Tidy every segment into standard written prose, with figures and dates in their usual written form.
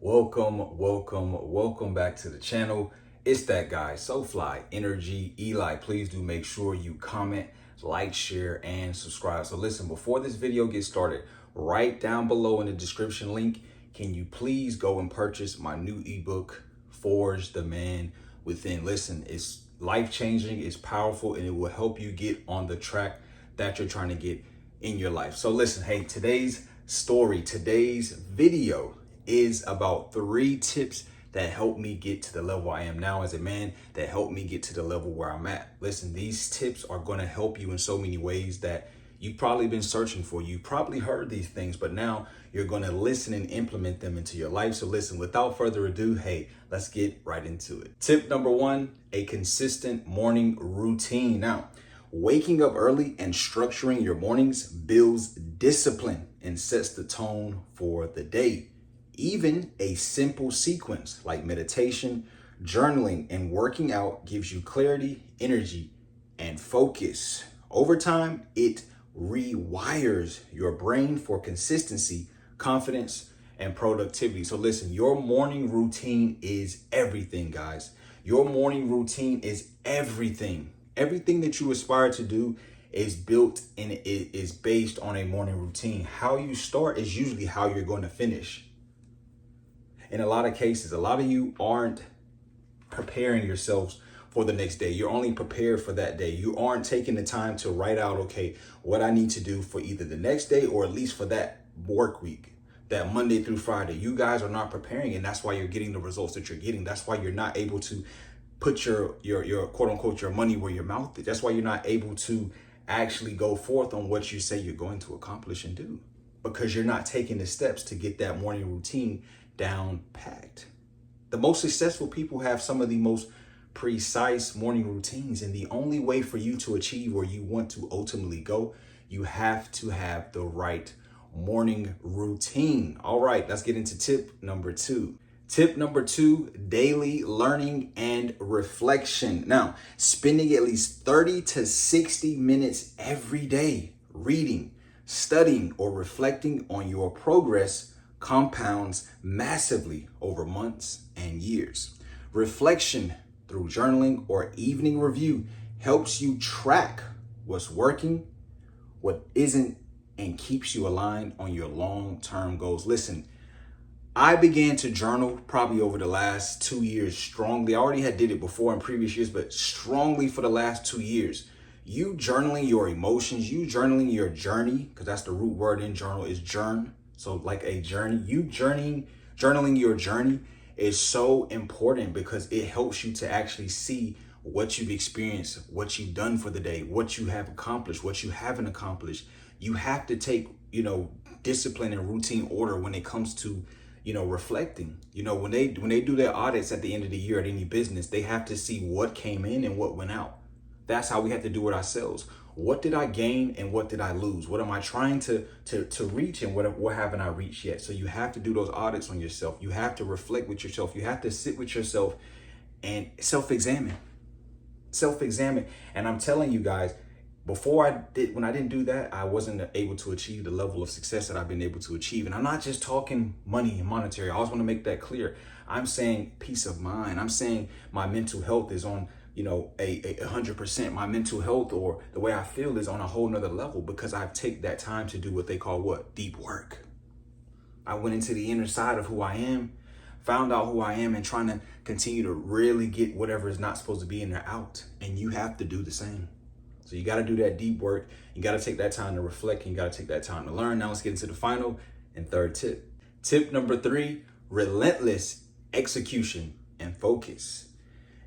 Welcome back to the channel. It's that guy, SoFly Energy Eli. Please do make sure you comment, like, share, and subscribe. So listen, before this video gets started, right down below in the description link, can you please go and purchase my new ebook, Forge the Man Within. Listen, it's life-changing, it's powerful, and it will help you get on the track that you're trying to get in your life. So listen, hey, today's video is about 3 tips that helped me get to the level I am now as a man, that helped me get to the level where I'm at. Listen, these tips are going to help you in so many ways that you've probably been searching for. You've probably heard these things, but now you're going to listen and implement them into your life. So listen, without further ado, hey, let's get right into it. Tip number 1, a consistent morning routine. Now, waking up early and structuring your mornings builds discipline and sets the tone for the day. Even a simple sequence like meditation, journaling, and working out gives you clarity, energy, and focus. Over time, it rewires your brain for consistency, confidence, and productivity. So listen, your morning routine is everything, guys. Your morning routine is everything. Everything that you aspire to do is built and it is based on a morning routine. How you start is usually how you're going to finish. In a lot of cases, a lot of you aren't preparing yourselves for the next day. You're only prepared for that day. You aren't taking the time to write out, okay, what I need to do for either the next day or at least for that work week, that Monday through Friday. You guys are not preparing, and that's why you're getting the results that you're getting. That's why you're not able to put your quote unquote, your money where your mouth is. That's why you're not able to actually go forth on what you say you're going to accomplish and do, because you're not taking the steps to get that morning routine down packed. The most successful people have some of the most precise morning routines, and the only way for you to achieve where you want to ultimately go, you have to have the right morning routine. All right, let's get into tip number 2. Tip number 2, daily learning and reflection. Now, spending at least 30 to 60 minutes every day reading, studying, or reflecting on your progress compounds massively over months and years. Reflection through journaling or evening review helps you track what's working, what isn't, and keeps you aligned on your long-term goals. Listen, I began to journal probably over the last 2 years strongly. I already did it before in previous years, but strongly for the last 2 years. You journaling your emotions, you journaling your journey, because that's the root word in journal is journ. So like a journey, you journaling your journey is so important because it helps you to actually see what you've experienced, what you've done for the day, what you have accomplished, what you haven't accomplished. You have to take, discipline and routine order when it comes to, reflecting. When they do their audits at the end of the year at any business, they have to see what came in and what went out. That's how we have to do it ourselves. What did I gain and what did I lose? What am I trying to reach and what haven't I reached yet? So you have to do those audits on yourself. You have to reflect with yourself. You have to sit with yourself and self-examine. And I'm telling you guys, when I didn't do that, I wasn't able to achieve the level of success that I've been able to achieve. And I'm not just talking money and monetary. I always want to make that clear. I'm saying peace of mind. I'm saying my mental health is on, a 100%. My mental health or the way I feel is on a whole nother level because I've taken that time to do what they call deep work. I went into the inner side of who I am, found out who I am, and trying to continue to really get whatever is not supposed to be in there out. And you have to do the same. So you got to do that deep work. You got to take that time to reflect. And you got to take that time to learn. Now let's get into the final and 3rd tip. Tip number 3, relentless execution and focus.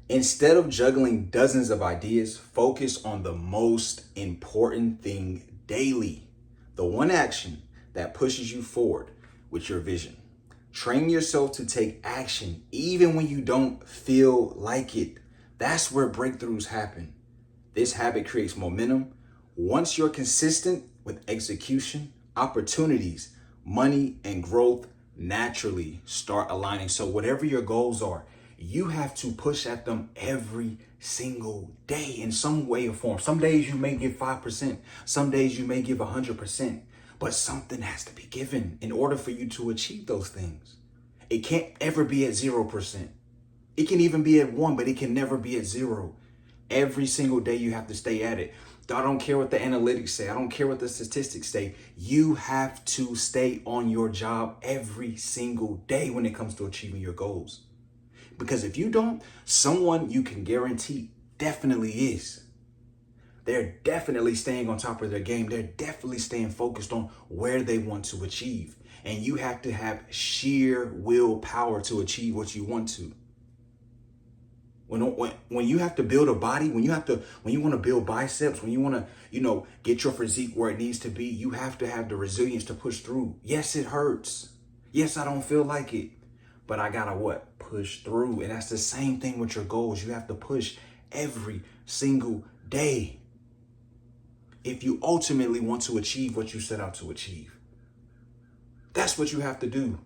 Instead of juggling dozens of ideas, focus on the most important thing daily. The one action that pushes you forward with your vision. Train yourself to take action even when you don't feel like it. That's where breakthroughs happen. This habit creates momentum. Once you're consistent with execution, opportunities, money, and growth naturally start aligning. So whatever your goals are, you have to push at them every single day in some way or form. Some days you may give 5%. Some days you may give 100%. But something has to be given in order for you to achieve those things. It can't ever be at 0%. It can even be at 1, but it can never be at 0. Every single day you have to stay at it. I don't care what the analytics say. I don't care what the statistics say. You have to stay on your job every single day when it comes to achieving your goals. Because if you don't, someone you can guarantee definitely is. They're definitely staying on top of their game. They're definitely staying focused on where they want to achieve. And you have to have sheer willpower to achieve what you want to. When you have to build a body, when you want to build biceps, when you want to, get your physique where it needs to be, you have to have the resilience to push through. Yes, it hurts. Yes, I don't feel like it, but I gotta push through. And that's the same thing with your goals. You have to push every single day if you ultimately want to achieve what you set out to achieve. That's what you have to do.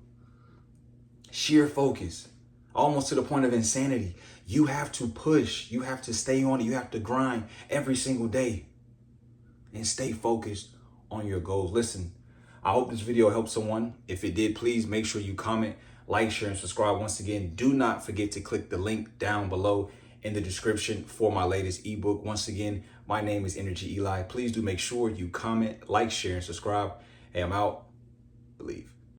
Sheer focus, almost to the point of insanity. You have to push. You have to stay on it. You have to grind every single day and stay focused on your goals. Listen, I hope this video helped someone. If it did, please make sure you comment, like, share, and subscribe. Once again, do not forget to click the link down below in the description for my latest ebook. Once again, my name is Energy Eli. Please do make sure you comment, like, share, and subscribe. Hey, I'm out. Believe.